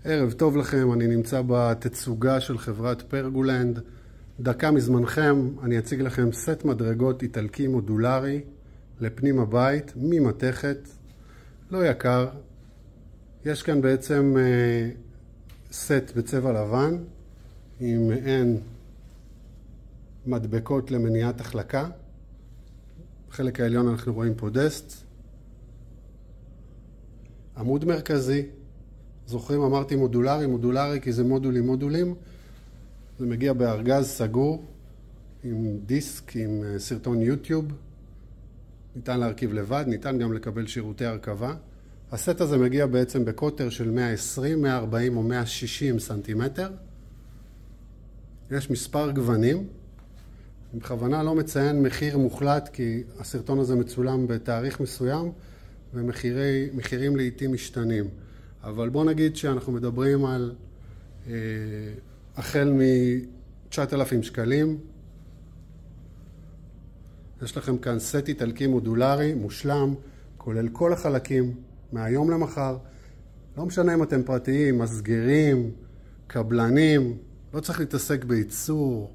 ערב טוב לכם, אני נמצא בתצוגה של חברת פרגולנד. דקה מזמנכם אני אציג לכם סט מדרגות איטלקי מודולרי לפנים הבית, ממתכת, לא יקר. יש כאן בעצם סט בצבע לבן עם מעין מדבקות למניעת החלקה. בחלק העליון אנחנו רואים פודסט, עמוד מרכזי. זוכרים, אמרתי מודולרי כי זה מודולים. זה מגיע בארגז סגור עם דיסק, עם סרטון יוטיוב. ניתן להרכיב לבד, ניתן גם לקבל שירותי הרכבה. הסט הזה מגיע בעצם בקוטר של 120, 140 או 160 סנטימטר. יש מספר גוונים. אני בכוונה לא מציין מחיר מוחלט כי הסרטון הזה מצולם בתאריך מסוים ומחירים לעתים משתנים. אבל בוא נגיד שאנחנו מדברים על החל מ-9,000 שקלים. יש לכם כאן סט איטלקי מודולרי, מושלם, כולל כל החלקים, מהיום למחר. לא משנה אם אתם פרטיים, מסגרים, קבלנים, לא צריך להתעסק בייצור,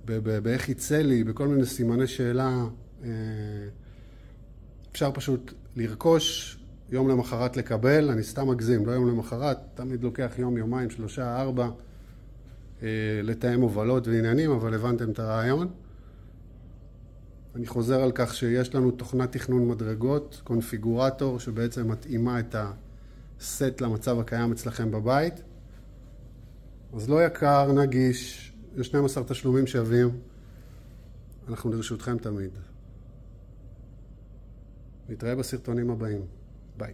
באיך יצא לי, בכל מיני סימני שאלה. אפשר פשוט לרכוש, יום למחרת לקבל, אני סתם מגזים, לא יום למחרת, תמיד לוקח יום, יומיים, 3, 4, לתאם הובלות ועניינים, אבל הבנתם את הרעיון. אני חוזר על כך שיש לנו תוכנת תכנון מדרגות, קונפיגורטור, שבעצם מתאימה את הסט למצב הקיים אצלכם בבית. אז לא יקר, נגיש, יש 12 תשלומים שווים, אנחנו לרשותכם תמיד. נתראה בסרטונים הבאים. ביי.